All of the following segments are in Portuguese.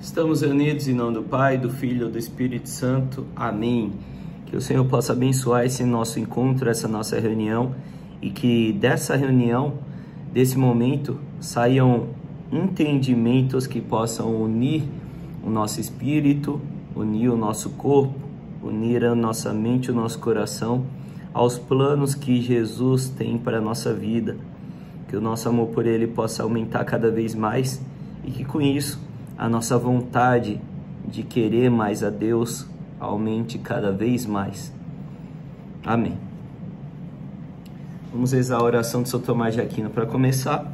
Estamos reunidos em nome do Pai, do Filho e do Espírito Santo. Amém. Que o Senhor possa abençoar esse nosso encontro, essa nossa reunião, e que dessa reunião, desse momento, saiam entendimentos que possam unir o nosso espírito, unir o nosso corpo, unir a nossa mente e o nosso coração aos planos que Jesus tem para a nossa vida. Que o nosso amor por Ele possa aumentar cada vez mais e que com isso a nossa vontade de querer mais a Deus aumente cada vez mais. Amém. Vamos rezar a oração de São Tomás de Aquino para começar.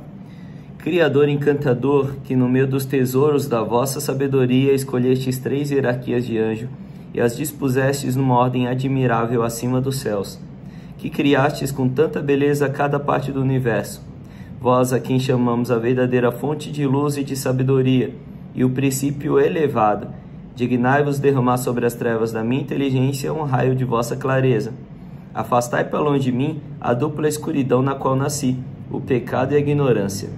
Criador encantador, que no meio dos tesouros da vossa sabedoria escolhestes 3 hierarquias de anjo e as dispusestes numa ordem admirável acima dos céus, que criastes com tanta beleza cada parte do universo, vós a quem chamamos a verdadeira fonte de luz e de sabedoria e o princípio elevado, dignai-vos derramar sobre as trevas da minha inteligência um raio de vossa clareza. Afastai para longe de mim a dupla escuridão na qual nasci, o pecado e a ignorância.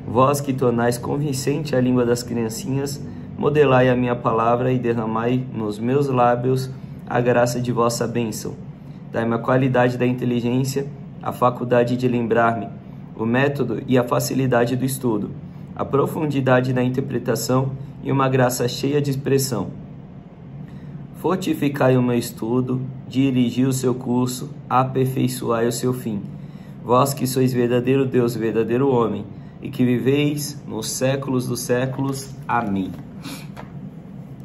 Vós que tornais convincente a língua das criancinhas, modelai a minha palavra e derramai nos meus lábios a graça de vossa bênção. Dai-me a qualidade da inteligência, a faculdade de lembrar-me, o método e a facilidade do estudo, a profundidade da interpretação e uma graça cheia de expressão. Fortificai o meu estudo, dirigi o seu curso, aperfeiçoai o seu fim. Vós que sois verdadeiro Deus, verdadeiro homem, e que viveis nos séculos dos séculos. Amém.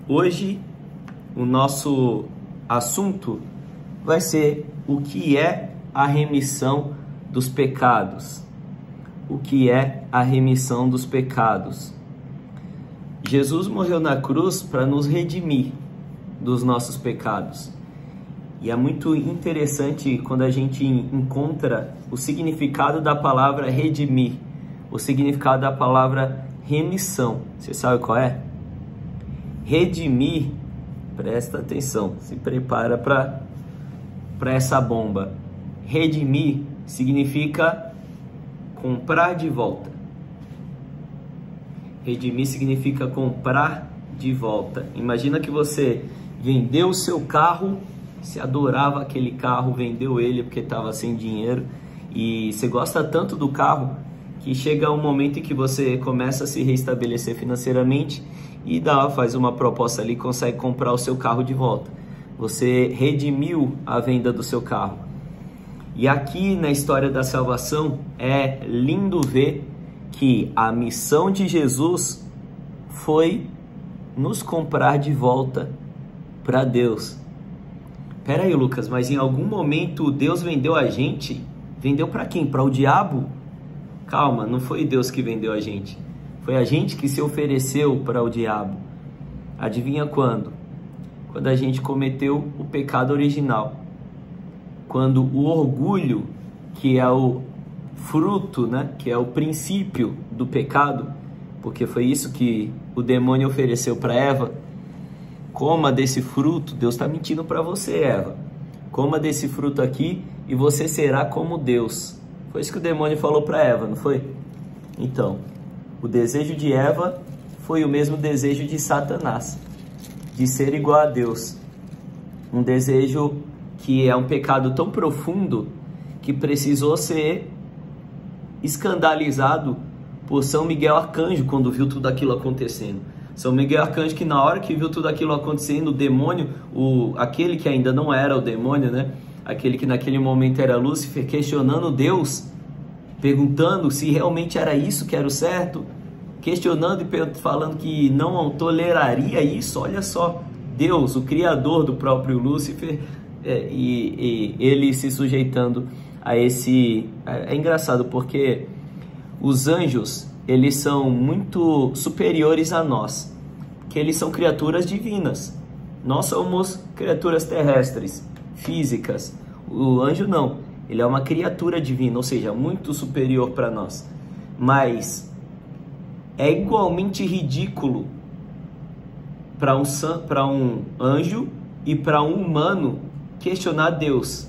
Hoje, o nosso assunto vai ser o que é a remissão dos pecados. O que é a remissão dos pecados? Jesus morreu na cruz para nos redimir dos nossos pecados. E é muito interessante quando a gente encontra o significado da palavra redimir, o significado da palavra remissão. Você sabe qual é? Redimir, presta atenção, se prepara para essa bomba. Redimir significa comprar de volta. Redimir significa comprar de volta. Imagina que você vendeu o seu carro, você adorava aquele carro, vendeu ele porque estava sem dinheiro e você gosta tanto do carro que chega um momento em que você começa a se restabelecer financeiramente e faz uma proposta ali, consegue comprar o seu carro de volta. Você redimiu a venda do seu carro. E aqui na história da salvação é lindo ver que a missão de Jesus foi nos comprar de volta para Deus. Pera aí, Lucas, mas em algum momento Deus vendeu a gente? Vendeu para quem? Para o diabo? Calma, não foi Deus que vendeu a gente. Foi a gente que se ofereceu para o diabo. Adivinha quando? Quando a gente cometeu o pecado original. Quando o orgulho, que é o fruto, né, que é o princípio do pecado, porque foi isso que o demônio ofereceu para Eva, coma desse fruto, Deus está mentindo para você, Eva, coma desse fruto aqui e você será como Deus. Foi isso que o demônio falou para Eva, não foi? Então, o desejo de Eva foi o mesmo desejo de Satanás, de ser igual a Deus, um desejo que é um pecado tão profundo que precisou ser escandalizado por São Miguel Arcanjo quando viu tudo aquilo acontecendo. São Miguel Arcanjo que na hora que viu tudo aquilo acontecendo, o demônio, aquele que ainda não era o demônio, né? Aquele que naquele momento era Lúcifer, questionando Deus, perguntando se realmente era isso que era o certo, questionando e falando que não toleraria isso. Olha só, Deus, o criador do próprio Lúcifer, e ele se sujeitando a esse... É engraçado porque os anjos, eles são muito superiores a nós, porque eles são criaturas divinas. Nós somos criaturas terrestres, físicas. O anjo não, ele é uma criatura divina, ou seja, muito superior para nós. Mas é igualmente ridículo para um anjo e para um humano questionar Deus.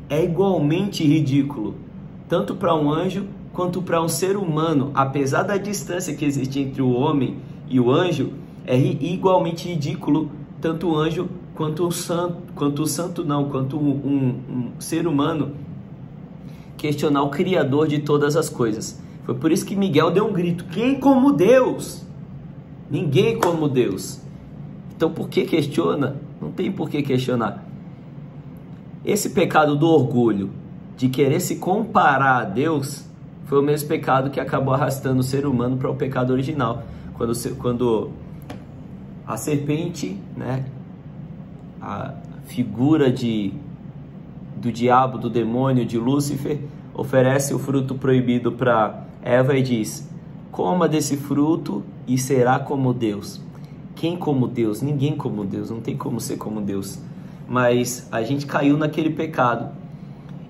É igualmente ridículo, tanto para um anjo quanto para um ser humano. Apesar da distância que existe entre o homem e o anjo, É igualmente ridículo tanto o anjo quanto um ser humano questionar o Criador de todas as coisas. Foi por isso que Miguel deu um grito: quem como Deus? Ninguém como Deus. Então por que questiona? Não tem por que questionar. Esse pecado do orgulho, de querer se comparar a Deus, foi o mesmo pecado que acabou arrastando o ser humano para o pecado original. Quando a serpente, né, a figura do diabo, do demônio, de Lúcifer, oferece o fruto proibido para Eva e diz: coma desse fruto e será como Deus. Quem como Deus? Ninguém como Deus, não tem como ser como Deus. Mas a gente caiu naquele pecado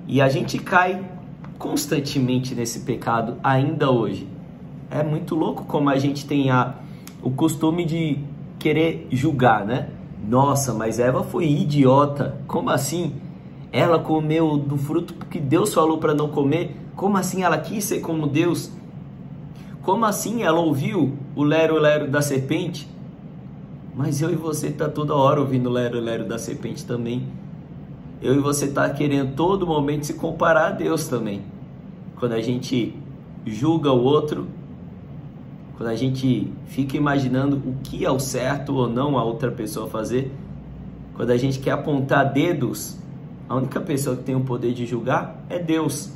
e a gente cai constantemente nesse pecado ainda hoje. É muito louco como a gente tem o costume de querer julgar, né? Nossa, mas Eva foi idiota. Como assim? Ela comeu do fruto que Deus falou para não comer? Como assim ela quis ser como Deus? Como assim ela ouviu o lero-lero da serpente? Mas eu e você tá toda hora ouvindo o lero-lero da serpente também. Eu e você tá querendo todo momento se comparar a Deus também. Quando a gente julga o outro, quando a gente fica imaginando o que é o certo ou não a outra pessoa fazer, quando a gente quer apontar dedos, a única pessoa que tem o poder de julgar é Deus.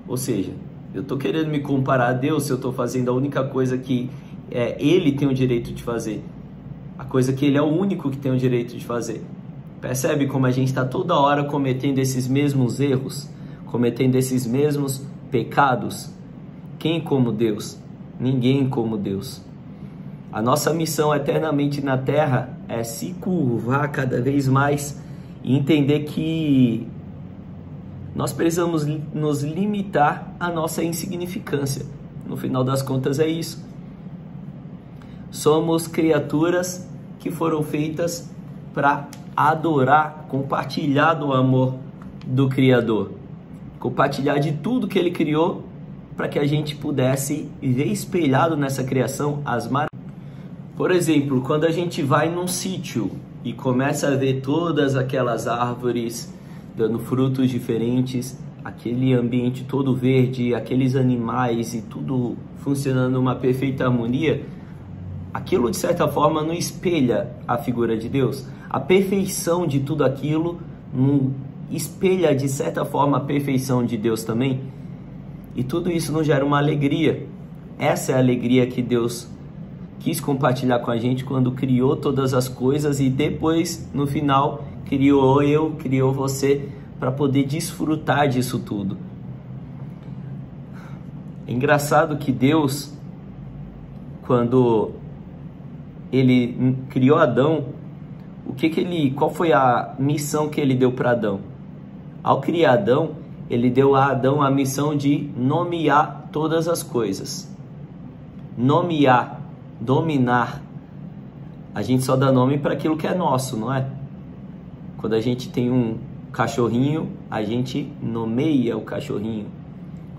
Ou seja, eu estou querendo me comparar a Deus se eu estou fazendo a única coisa que Ele tem o direito de fazer. A coisa que Ele é o único que tem o direito de fazer. Percebe como a gente está toda hora cometendo esses mesmos erros? Cometendo esses mesmos pecados? Quem como Deus? Ninguém como Deus. A nossa missão eternamente na Terra é se curvar cada vez mais e entender que nós precisamos nos limitar à nossa insignificância. No final das contas é isso. Somos criaturas que foram feitas para adorar, compartilhar do amor do Criador. Compartilhar de tudo que Ele criou para que a gente pudesse ver espelhado nessa criação as maravilhas. Por exemplo, quando a gente vai num sítio e começa a ver todas aquelas árvores dando frutos diferentes, aquele ambiente todo verde, aqueles animais e tudo funcionando numa perfeita harmonia, aquilo de certa forma não espelha a figura de Deus? A perfeição de tudo aquilo não espelha de certa forma a perfeição de Deus também? E tudo isso nos gera uma alegria. Essa é a alegria que Deus quis compartilhar com a gente quando criou todas as coisas e depois, no final, criou você para poder desfrutar disso tudo. É engraçado que Deus, quando Ele criou Adão, qual foi a missão que Ele deu para Adão? Ao criar Adão, Ele deu a Adão a missão de nomear todas as coisas. Nomear, dominar. A gente só dá nome para aquilo que é nosso, não é? Quando a gente tem um cachorrinho, a gente nomeia o cachorrinho.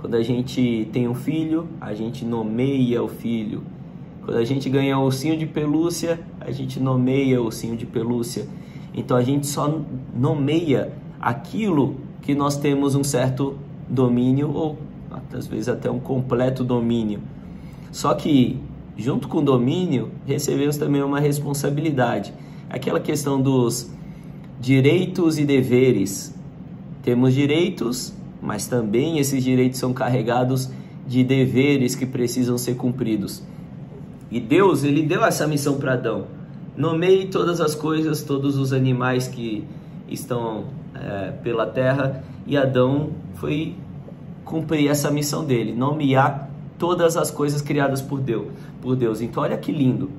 Quando a gente tem um filho, a gente nomeia o filho. Quando a gente ganha um ursinho de pelúcia, a gente nomeia o ursinho de pelúcia. Então a gente só nomeia aquilo que nós temos um certo domínio, ou às vezes até um completo domínio. Só que, junto com o domínio, recebemos também uma responsabilidade. Aquela questão dos direitos e deveres. Temos direitos, mas também esses direitos são carregados de deveres que precisam ser cumpridos. E Deus, Ele deu essa missão para Adão. Nomeie todas as coisas, todos os animais que estão pela terra, e Adão foi cumprir essa missão dele, nomear todas as coisas criadas por Deus. Então olha que lindo,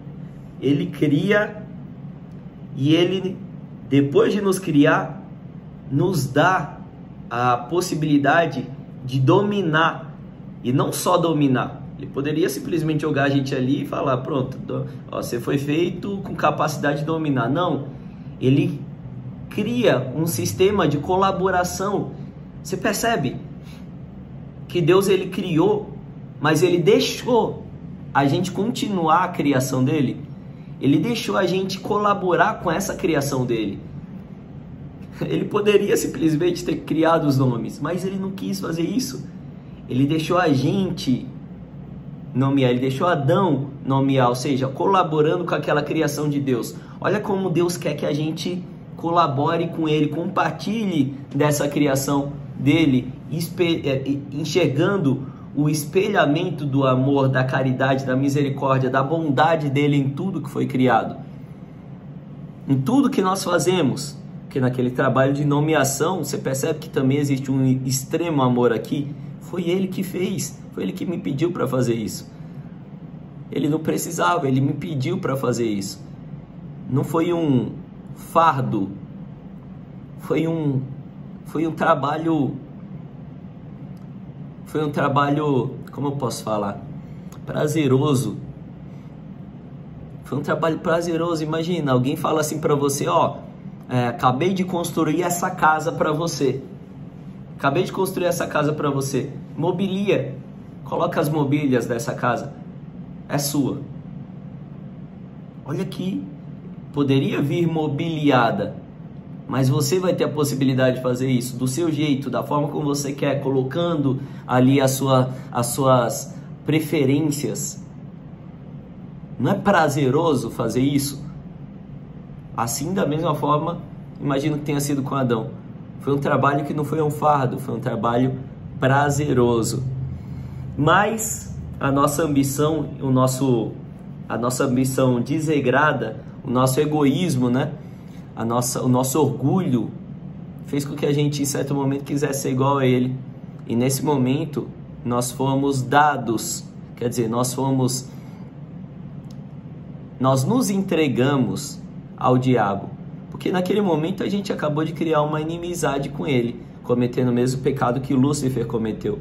Ele cria e Ele, depois de nos criar, nos dá a possibilidade de dominar, e não só dominar. Ele poderia simplesmente jogar a gente ali e falar: pronto, você foi feito com capacidade de dominar. Não, Ele cria um sistema de colaboração. Você percebe que Deus, Ele criou, mas Ele deixou a gente continuar a criação dele. Ele deixou a gente colaborar com essa criação dele. Ele poderia simplesmente ter criado os nomes, mas ele não quis fazer isso. Ele deixou a gente nomear, ele deixou Adão nomear, ou seja, colaborando com aquela criação de Deus. Olha como Deus quer que a gente colabore com ele, compartilhe dessa criação dele, enxergando o espelhamento do amor, da caridade, da misericórdia, da bondade dele em tudo que foi criado. Em tudo que nós fazemos. Porque naquele trabalho de nomeação, você percebe que também existe um extremo amor aqui. Foi ele que fez, foi ele que me pediu para fazer isso. Ele não precisava, ele me pediu para fazer isso. Não foi um fardo, foi um trabalho, como eu posso falar? Prazeroso. Foi um trabalho prazeroso. Imagina, alguém fala assim para você, ó, acabei de construir essa casa para você. Acabei de construir essa casa para você. Mobilia. Coloca as mobílias dessa casa. É sua. Olha aqui. Poderia vir mobiliada. Mas você vai ter a possibilidade de fazer isso do seu jeito, da forma como você quer, colocando ali as suas preferências. Não é prazeroso fazer isso? Assim, da mesma forma, imagino que tenha sido com Adão. Foi um trabalho que não foi um fardo, foi um trabalho prazeroso. Mas a nossa ambição, a nossa ambição desregrada, o nosso egoísmo, né? O nosso orgulho fez com que a gente, em certo momento, quisesse ser igual a ele. E nesse momento, nós fomos dados, quer dizer, nós nos entregamos ao diabo. Porque naquele momento a gente acabou de criar uma inimizade com ele, cometendo o mesmo pecado que Lúcifer cometeu.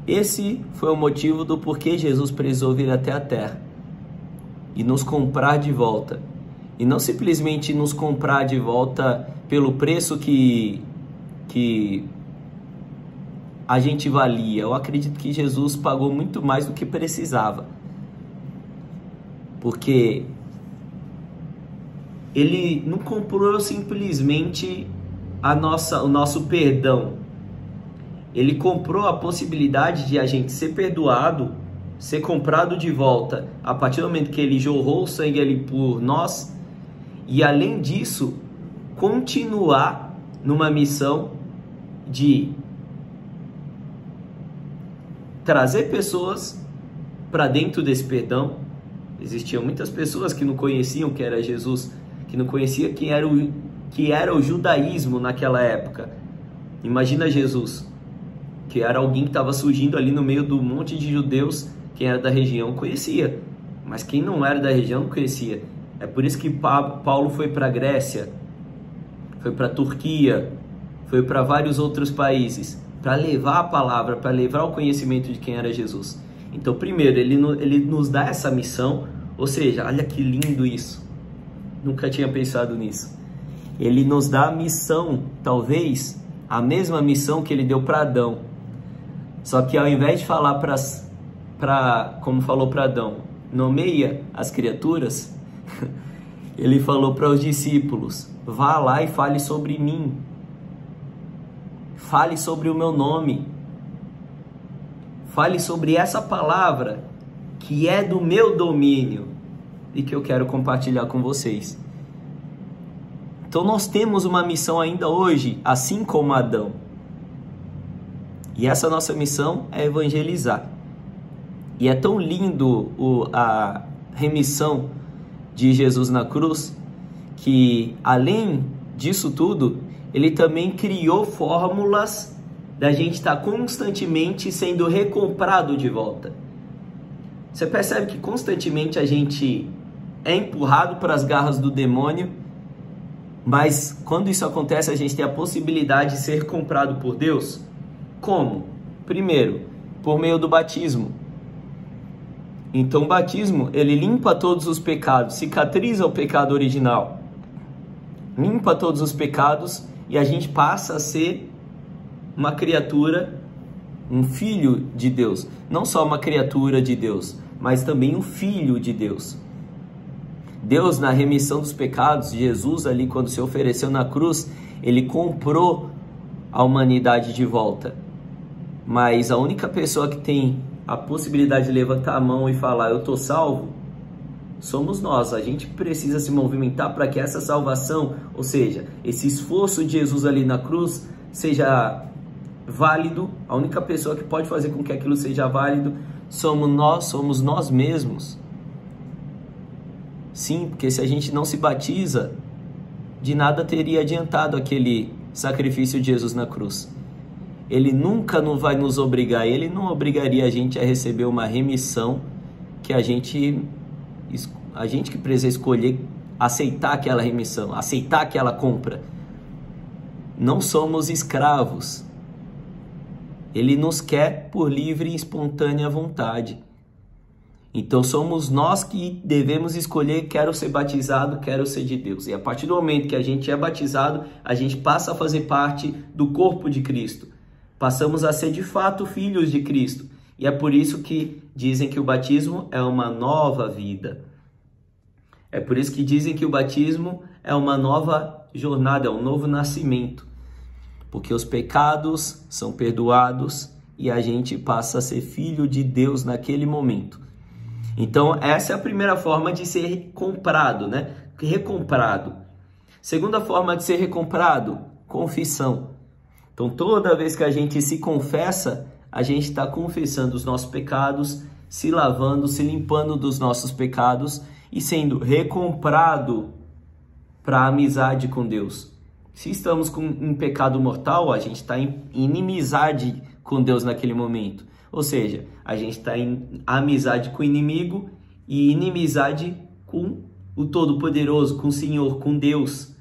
Esse foi o motivo do porquê Jesus precisou vir até a terra e nos comprar de volta. E não simplesmente nos comprar de volta pelo preço que a gente valia. Eu acredito que Jesus pagou muito mais do que precisava. Porque ele não comprou simplesmente o nosso perdão. Ele comprou a possibilidade de a gente ser perdoado, ser comprado de volta, a partir do momento que ele jorrou o sangue ali por nós, e além disso, continuar numa missão de trazer pessoas para dentro desse perdão. Existiam muitas pessoas que não conheciam quem era Jesus, que não conheciam que era o judaísmo naquela época. Imagina Jesus, que era alguém que estava surgindo ali no meio do monte de judeus. Quem era da região conhecia, mas quem não era da região não conhecia. É por isso que Paulo foi para a Grécia, foi para a Turquia, foi para vários outros países, para levar a palavra, para levar o conhecimento de quem era Jesus. Então, primeiro, ele nos dá essa missão, ou seja, olha que lindo isso. Nunca tinha pensado nisso. Ele nos dá a missão, talvez a mesma missão que ele deu para Adão. Só que ao invés de falar como falou para Adão, nomeia as criaturas, ele falou para os discípulos, vá lá e fale sobre mim. Fale sobre o meu nome. Fale sobre essa palavra que é do meu domínio e que eu quero compartilhar com vocês. Então nós temos uma missão ainda hoje, assim como Adão. E essa nossa missão é evangelizar. E é tão lindo a remissão de Jesus na cruz, que além disso tudo, ele também criou fórmulas da gente estar constantemente sendo recomprado de volta. Você percebe que constantemente a gente é empurrado para as garras do demônio, mas quando isso acontece a gente tem a possibilidade de ser comprado por Deus? Como? Primeiro, por meio do batismo. Então o batismo, ele limpa todos os pecados, cicatriza o pecado original, limpa todos os pecados e a gente passa a ser uma criatura, um filho de Deus. Não só uma criatura de Deus, mas também um filho de Deus. Deus, na remissão dos pecados, Jesus ali quando se ofereceu na cruz, ele comprou a humanidade de volta. Mas a única pessoa que tem a possibilidade de levantar a mão e falar, eu estou salvo, somos nós. A gente precisa se movimentar para que essa salvação, ou seja, esse esforço de Jesus ali na cruz, seja válido. A única pessoa que pode fazer com que aquilo seja válido somos nós mesmos. Sim, porque se a gente não se batiza, de nada teria adiantado aquele sacrifício de Jesus na cruz. Ele nunca não vai nos obrigar, ele não obrigaria a gente a receber uma remissão que a gente que precisa escolher aceitar aquela remissão, aceitar aquela compra. Não somos escravos. Ele nos quer por livre e espontânea vontade. Então somos nós que devemos escolher, quero ser batizado, quero ser de Deus. E a partir do momento que a gente é batizado, a gente passa a fazer parte do corpo de Cristo. Passamos a ser de fato filhos de Cristo. E é por isso que dizem que o batismo é uma nova vida. É por isso que dizem que o batismo é uma nova jornada, é um novo nascimento. Porque os pecados são perdoados e a gente passa a ser filho de Deus naquele momento. Então, essa é a primeira forma de ser comprado, né? Recomprado. Segunda forma de ser recomprado, confissão. Então, toda vez que a gente se confessa, a gente está confessando os nossos pecados, se lavando, se limpando dos nossos pecados e sendo recomprado para a amizade com Deus. Se estamos com um pecado mortal, a gente está em inimizade com Deus naquele momento. Ou seja, a gente está em amizade com o inimigo e inimizade com o Todo-Poderoso, com o Senhor, com Deus,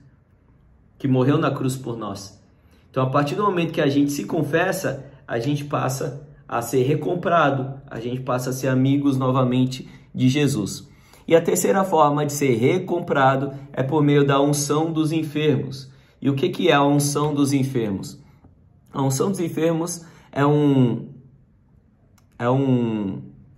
que morreu na cruz por nós. Então, a partir do momento que a gente se confessa, a gente passa a ser recomprado, a gente passa a ser amigos novamente de Jesus. E a terceira forma de ser recomprado é por meio da unção dos enfermos. E o que é a unção dos enfermos? A unção dos enfermos é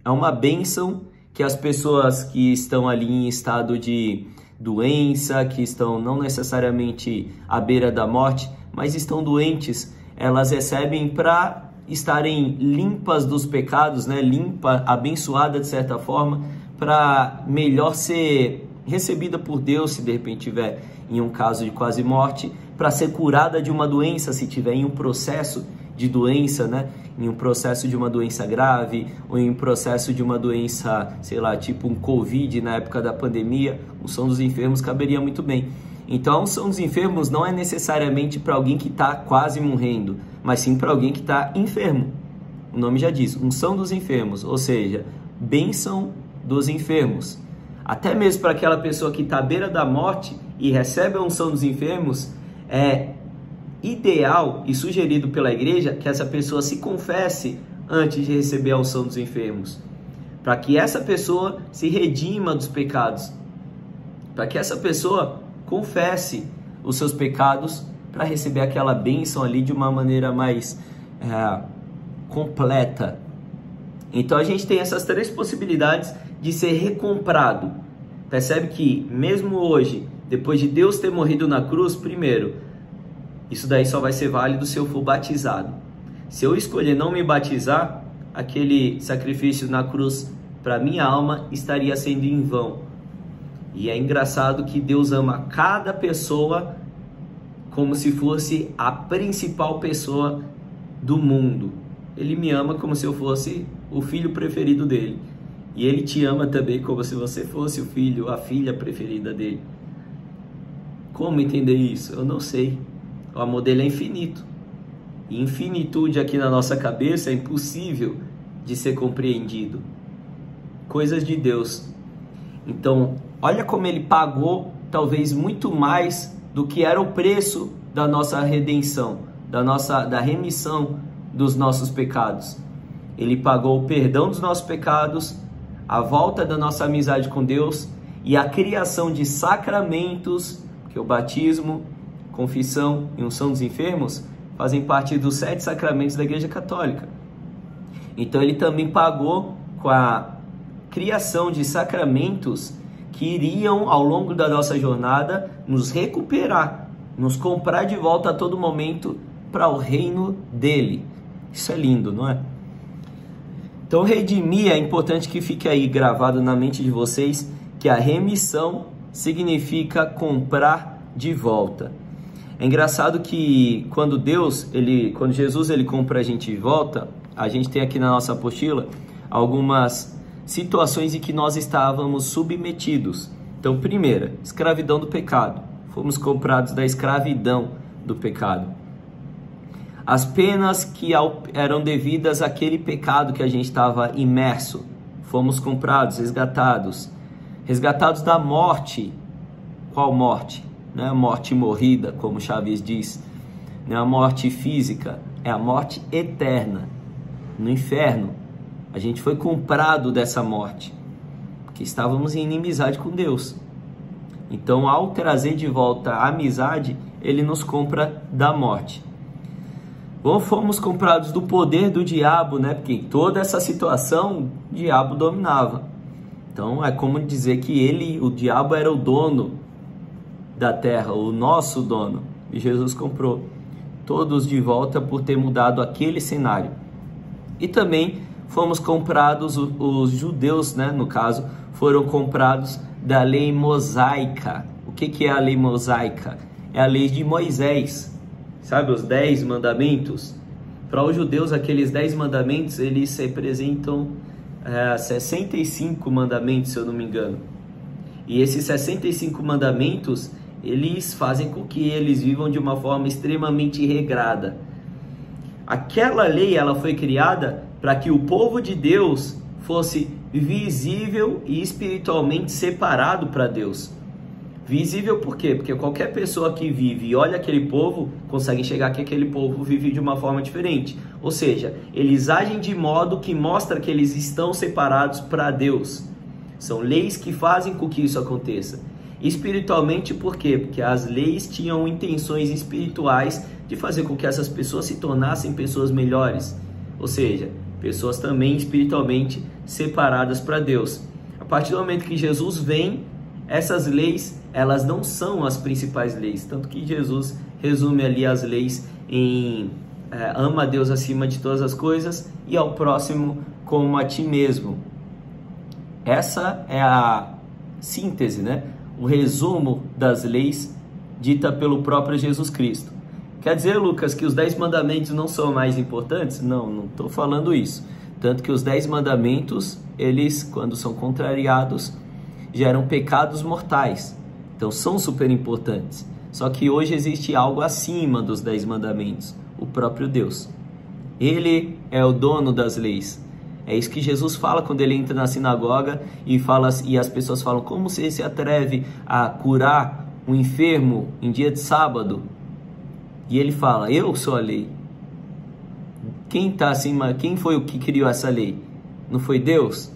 uma bênção que as pessoas que estão ali em estado de doença, que estão não necessariamente à beira da morte, mas estão doentes, elas recebem para estarem limpas dos pecados, né? Limpa, abençoada de certa forma, para melhor ser recebida por Deus, se de repente tiver em um caso de quase morte, para ser curada de uma doença, se tiver em um processo de doença, né? Em um processo de uma doença grave, ou em um processo de uma doença, sei lá, tipo um Covid na época da pandemia, a unção dos enfermos caberia muito bem. Então a unção dos enfermos não é necessariamente para alguém que está quase morrendo, mas sim para alguém que está enfermo. O nome já diz, unção dos enfermos, ou seja, bênção dos enfermos. Até mesmo para aquela pessoa que está à beira da morte e recebe a unção dos enfermos, é ideal e sugerido pela igreja que essa pessoa se confesse antes de receber a unção dos enfermos, para que essa pessoa se redima dos pecados, para que essa pessoa confesse os seus pecados para receber aquela bênção ali de uma maneira mais completa. Então a gente tem essas três possibilidades de ser recomprado. Percebe que mesmo hoje, depois de Deus ter morrido na cruz, primeiro, isso daí só vai ser válido se eu for batizado. Se eu escolher não me batizar, aquele sacrifício na cruz para minha alma estaria sendo em vão. E é engraçado que Deus ama cada pessoa como se fosse a principal pessoa do mundo. Ele me ama como se eu fosse o filho preferido dele. E ele te ama também como se você fosse o filho, a filha preferida dele. Como entender isso? Eu não sei. O amor dele é infinito. E infinitude aqui na nossa cabeça é impossível de ser compreendido. Coisas de Deus. Então, olha como ele pagou talvez muito mais do que era o preço da nossa redenção, da remissão dos nossos pecados. Ele pagou o perdão dos nossos pecados, a volta da nossa amizade com Deus e a criação de sacramentos, que o batismo, confissão e unção dos enfermos fazem parte dos 7 sacramentos da Igreja Católica. Então ele também pagou com a criação de sacramentos que iriam, ao longo da nossa jornada, nos recuperar, nos comprar de volta a todo momento para o reino dele. Isso é lindo, não é? Então, redimir, é importante que fique aí gravado na mente de vocês que a remissão significa comprar de volta. É engraçado que quando Jesus compra a gente de volta, a gente tem aqui na nossa apostila algumas situações em que nós estávamos submetidos. Então, primeira, escravidão do pecado. Fomos comprados da escravidão do pecado. As penas que eram devidas àquele pecado que a gente estava imerso. Fomos comprados, resgatados. Resgatados da morte. Qual morte? Não é a morte morrida, como Chaves diz. Não é a morte física, é a morte eterna. No inferno, a gente foi comprado dessa morte, porque estávamos em inimizade com Deus. Então, ao trazer de volta a amizade, ele nos compra da morte. Ou fomos comprados do poder do diabo, né? Porque em toda essa situação, o diabo dominava. Então, é como dizer que o diabo era o dono da terra, o nosso dono. E Jesus comprou todos de volta por ter mudado aquele cenário. E também fomos comprados, os judeus, né, no caso, foram comprados da lei mosaica. O que é a lei mosaica? É a lei de Moisés. Sabe, os 10 mandamentos? Para os judeus, aqueles 10 mandamentos, eles representam 65 mandamentos, se eu não me engano. E esses 65 mandamentos, eles fazem com que eles vivam de uma forma extremamente regrada. Aquela lei, ela foi criada para que o povo de Deus fosse visível e espiritualmente separado para Deus. Visível por quê? Porque qualquer pessoa que vive e olha aquele povo, consegue enxergar que aquele povo vive de uma forma diferente. Ou seja, eles agem de modo que mostra que eles estão separados para Deus. São leis que fazem com que isso aconteça. Espiritualmente por quê? Porque as leis tinham intenções espirituais de fazer com que essas pessoas se tornassem pessoas melhores. Ou seja, pessoas também espiritualmente separadas para Deus. A partir do momento que Jesus vem, essas leis, elas não são as principais leis. Tanto que Jesus resume ali as leis em ama a Deus acima de todas as coisas e ao próximo como a ti mesmo. Essa é a síntese, né? O resumo das leis dita pelo próprio Jesus Cristo. Quer dizer, Lucas, que os 10 mandamentos não são mais importantes? Não estou falando isso. Tanto que os 10 mandamentos, eles, quando são contrariados, geram pecados mortais. Então são super importantes. Só que hoje existe algo acima dos 10 mandamentos, o próprio Deus. Ele é o dono das leis. É isso que Jesus fala quando ele entra na sinagoga e as pessoas falam: como você se atreve a curar um enfermo em dia de sábado? E ele fala: eu sou a lei. Quem está acima? Quem foi o que criou essa lei? Não foi Deus?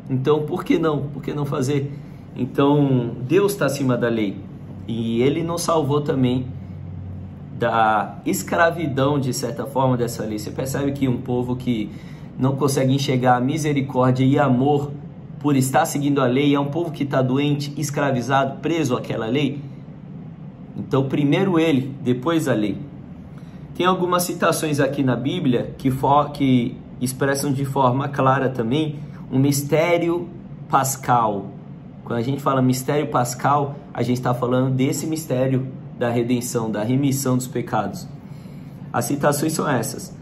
Então por que não? Por que não fazer? Então Deus está acima da lei. E ele nos salvou também da escravidão, de certa forma, dessa lei. Você percebe que um povo que não consegue enxergar misericórdia e amor por estar seguindo a lei é um povo que está doente, escravizado, preso àquela lei. Então primeiro ele, depois a lei. Tem algumas citações aqui na Bíblia que expressam de forma clara também um mistério pascal. Quando a gente fala mistério pascal, a gente está falando desse mistério da redenção, da remissão dos pecados. As citações são essas: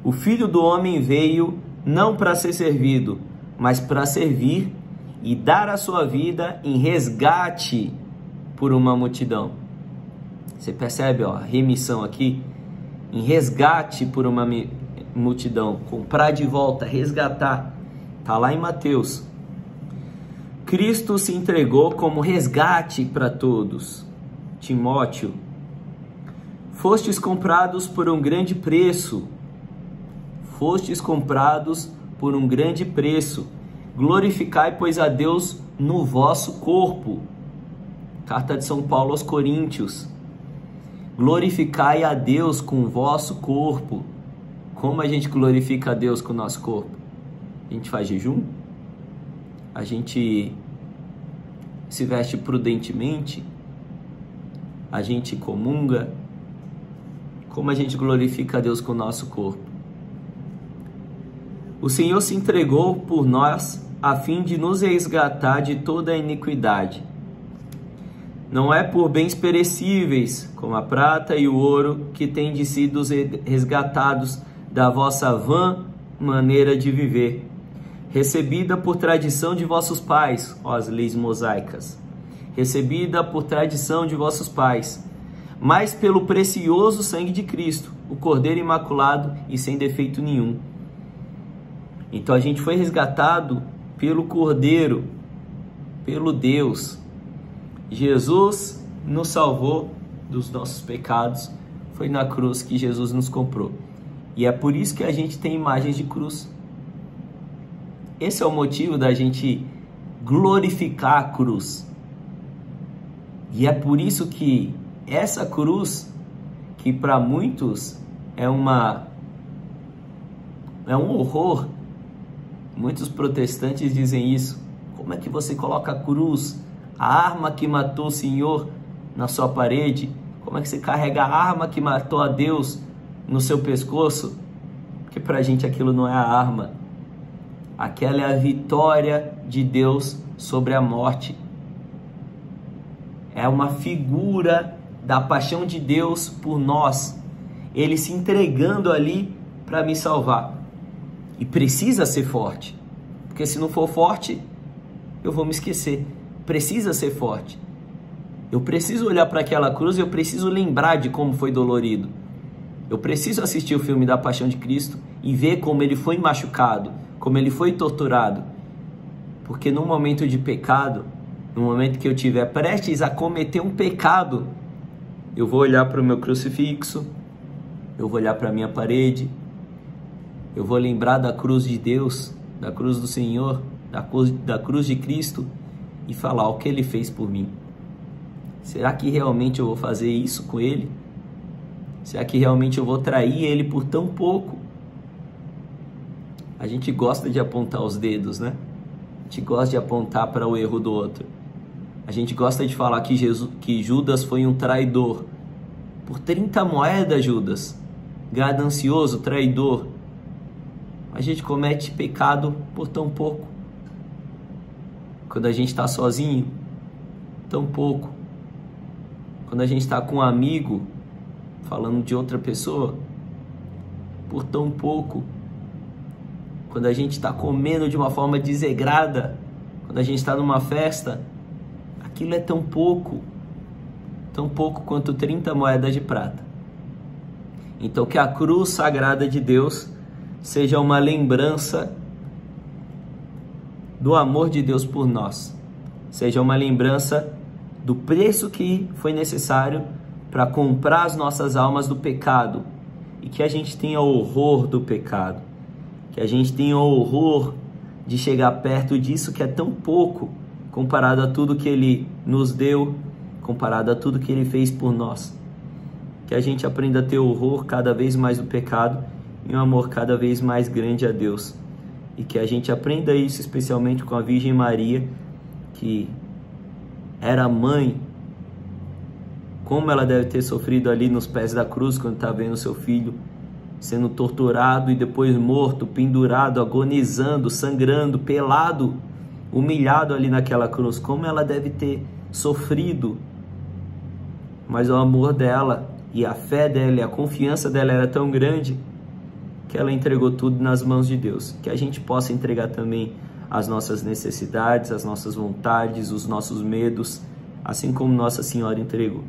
o Filho do Homem veio não para ser servido, mas para servir e dar a sua vida em resgate por uma multidão. Você percebe, ó, a remissão aqui? Em resgate por uma multidão. Comprar de volta, resgatar. Está lá em Mateus. Cristo se entregou como resgate para todos. Timóteo. Fostes comprados por um grande preço. Fostes comprados por um grande preço. Glorificai, pois, a Deus no vosso corpo. Carta de São Paulo aos Coríntios. Glorificai a Deus com o vosso corpo. Como a gente glorifica a Deus com o nosso corpo? A gente faz jejum? a gente se veste prudentemente, a gente comunga, como a gente glorifica a Deus com o nosso corpo. O Senhor se entregou por nós a fim de nos resgatar de toda a iniquidade. Não é por bens perecíveis, como a prata e o ouro, que tendes sido resgatados da vossa vã maneira de viver, recebida por tradição de vossos pais, ó as leis mosaicas, recebida por tradição de vossos pais, mas pelo precioso sangue de Cristo, o Cordeiro imaculado e sem defeito nenhum. Então a gente foi resgatado pelo Cordeiro, pelo Deus. Jesus nos salvou dos nossos pecados, foi na cruz que Jesus nos comprou. E é por isso que a gente tem imagens de cruz. Esse é o motivo da gente glorificar a cruz. E é por isso que essa cruz, que para muitos é um horror, muitos protestantes dizem isso. Como é que você coloca a cruz, a arma que matou o Senhor, na sua parede? Como é que você carrega a arma que matou a Deus no seu pescoço? Porque pra gente aquilo não é a arma. Aquela é a vitória de Deus sobre a morte. É uma figura da paixão de Deus por nós. Ele se entregando ali para me salvar. E precisa ser forte. Porque se não for forte, eu vou me esquecer. Precisa ser forte. Eu preciso olhar para aquela cruz e eu preciso lembrar de como foi dolorido. Eu preciso assistir o filme da Paixão de Cristo e ver como ele foi machucado, como ele foi torturado. Porque no momento de pecado, no momento que eu estiver prestes a cometer um pecado, eu vou olhar para o meu crucifixo, eu vou olhar para a minha parede, eu vou lembrar da cruz de Deus, da cruz do Senhor, da cruz de Cristo e falar o que ele fez por mim. Será que realmente eu vou fazer isso com ele? Será que realmente eu vou trair ele por tão pouco? A gente gosta de apontar os dedos, né? A gente gosta de apontar para o erro do outro. A gente gosta de falar que Judas foi um traidor. Por 30 moedas, Judas. Ganancioso, traidor. A gente comete pecado por tão pouco. Quando a gente está sozinho, tão pouco. Quando a gente está com um amigo, falando de outra pessoa, por tão pouco. Quando a gente está comendo de uma forma desregrada, quando a gente está numa festa, aquilo é tão pouco quanto 30 moedas de prata. Então que a cruz sagrada de Deus seja uma lembrança do amor de Deus por nós, seja uma lembrança do preço que foi necessário para comprar as nossas almas do pecado, e que a gente tenha horror do pecado, que a gente tenha horror de chegar perto disso que é tão pouco comparado a tudo que ele nos deu, comparado a tudo que ele fez por nós. Que a gente aprenda a ter horror cada vez mais do pecado e um amor cada vez mais grande a Deus. E que a gente aprenda isso especialmente com a Virgem Maria, que era mãe, como ela deve ter sofrido ali nos pés da cruz quando está vendo seu filho sendo torturado e depois morto, pendurado, agonizando, sangrando, pelado, humilhado ali naquela cruz. Como ela deve ter sofrido. Mas o amor dela e a fé dela e a confiança dela era tão grande que ela entregou tudo nas mãos de Deus. Que a gente possa entregar também as nossas necessidades, as nossas vontades, os nossos medos, assim como Nossa Senhora entregou.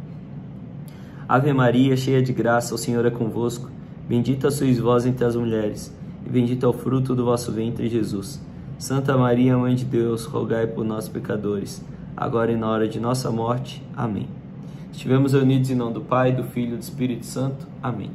Ave Maria, cheia de graça, o Senhor é convosco. Bendita sois vós entre as mulheres, e bendito é o fruto do vosso ventre, Jesus. Santa Maria, Mãe de Deus, rogai por nós, pecadores, agora e na hora de nossa morte. Amém. Estivemos reunidos em nome do Pai, do Filho e do Espírito Santo. Amém.